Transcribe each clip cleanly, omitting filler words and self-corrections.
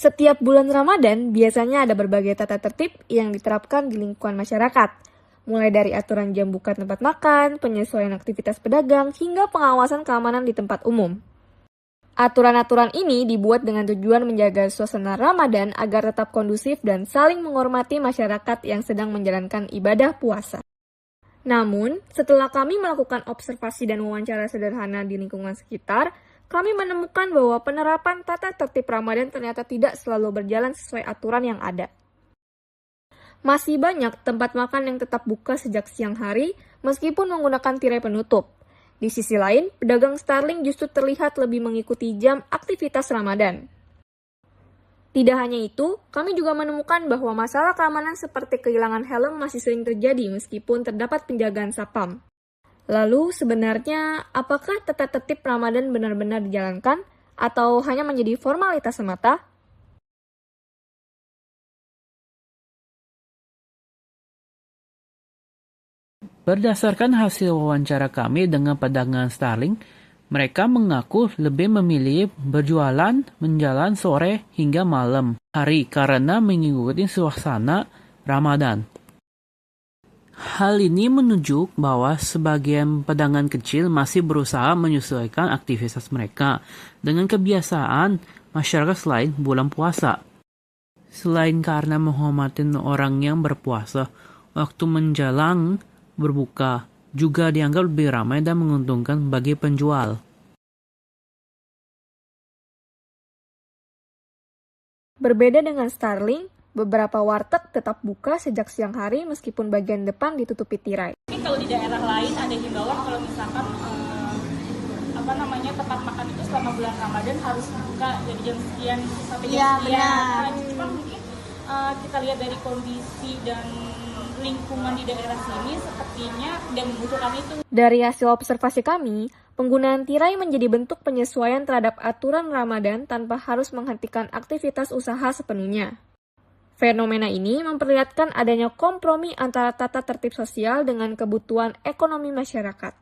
Setiap bulan Ramadan biasanya ada berbagai tata tertib yang diterapkan di lingkungan masyarakat, mulai dari aturan jam buka tempat makan, penyesuaian aktivitas pedagang, hingga pengawasan keamanan di tempat umum. Aturan-aturan ini dibuat dengan tujuan menjaga suasana Ramadan agar tetap kondusif dan saling menghormati masyarakat yang sedang menjalankan ibadah puasa. Namun, setelah kami melakukan observasi dan wawancara sederhana di lingkungan sekitar, kami menemukan bahwa penerapan tata tertib Ramadan ternyata tidak selalu berjalan sesuai aturan yang ada. Masih banyak tempat makan yang tetap buka sejak siang hari, meskipun menggunakan tirai penutup. Di sisi lain, pedagang Starling justru terlihat lebih mengikuti jam aktivitas Ramadan. Tidak hanya itu, kami juga menemukan bahwa masalah keamanan seperti kehilangan helm masih sering terjadi meskipun terdapat penjagaan satpam. Lalu, sebenarnya, apakah tata tertib Ramadan benar-benar dijalankan atau hanya menjadi formalitas semata? Berdasarkan hasil wawancara kami dengan pedagang Starling, mereka mengaku lebih memilih berjualan menjelang sore hingga malam hari karena mengikuti suasana Ramadan. Hal ini menunjuk bahwa sebagian pedagang kecil masih berusaha menyesuaikan aktivitas mereka dengan kebiasaan masyarakat selain bulan puasa. Selain karena menghormati orang yang berpuasa, waktu menjelang berbuka juga dianggap lebih ramai dan menguntungkan bagi penjual. Berbeda dengan Starling, beberapa warteg tetap buka sejak siang hari meskipun bagian depan ditutupi tirai. Tapi kalau di daerah lain ada himbauan kalau misalkan tempat makan itu selama bulan Ramadan harus dibuka dari jam sekian sampai jam sekian. Cuma mungkin kita lihat dari kondisi dan lingkungan di daerah sini sepertinya tidak membutuhkan itu. Dari hasil observasi kami, penggunaan tirai menjadi bentuk penyesuaian terhadap aturan Ramadan tanpa harus menghentikan aktivitas usaha sepenuhnya. Fenomena ini memperlihatkan adanya kompromi antara tata tertib sosial dengan kebutuhan ekonomi masyarakat.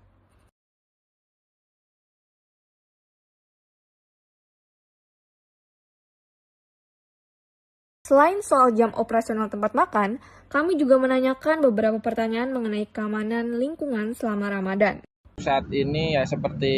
Selain soal jam operasional tempat makan, kami juga menanyakan beberapa pertanyaan mengenai keamanan lingkungan selama Ramadan. Saat ini ya seperti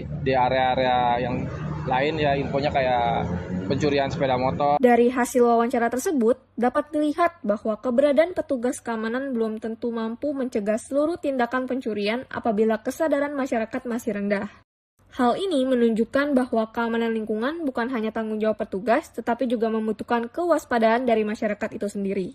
di area-area yang lain ya infonya kayak pencurian sepeda motor. Dari hasil wawancara tersebut, dapat dilihat bahwa keberadaan petugas keamanan belum tentu mampu mencegah seluruh tindakan pencurian apabila kesadaran masyarakat masih rendah. Hal ini menunjukkan bahwa keamanan lingkungan bukan hanya tanggung jawab petugas, tetapi juga membutuhkan kewaspadaan dari masyarakat itu sendiri.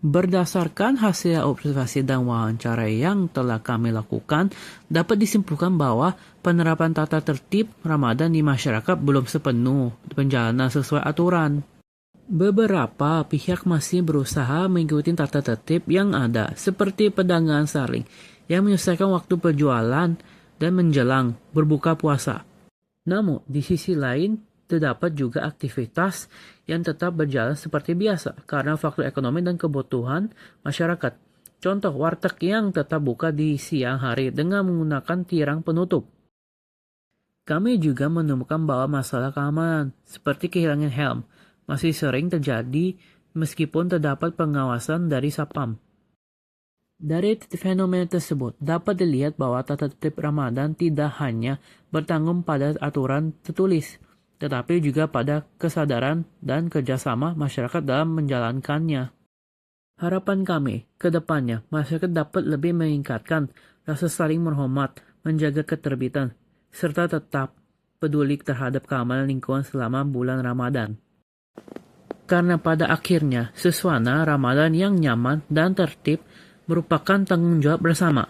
Berdasarkan hasil observasi dan wawancara yang telah kami lakukan, dapat disimpulkan bahwa penerapan tata tertib Ramadan di masyarakat belum sepenuh berjalan sesuai aturan. Beberapa pihak masih berusaha mengikuti tata tertib yang ada, seperti pedagang Starling yang menyelesaikan waktu penjualan dan menjelang berbuka puasa. Namun, di sisi lain, terdapat juga aktivitas yang tetap berjalan seperti biasa karena faktor ekonomi dan kebutuhan masyarakat. Contoh, warteg yang tetap buka di siang hari dengan menggunakan tiang penutup. Kami juga menemukan bahwa masalah keamanan, seperti kehilangan helm, masih sering terjadi meskipun terdapat pengawasan dari satpam. Dari fenomena tersebut, dapat dilihat bahwa tata tertib Ramadan tidak hanya bertanggung pada aturan tertulis, tetapi juga pada kesadaran dan kerjasama masyarakat dalam menjalankannya. Harapan kami ke depannya, masyarakat dapat lebih meningkatkan rasa saling menghormat, menjaga ketertiban, serta tetap peduli terhadap keamanan lingkungan selama bulan Ramadan. Karena pada akhirnya, suasana Ramadan yang nyaman dan tertib merupakan tanggung jawab bersama.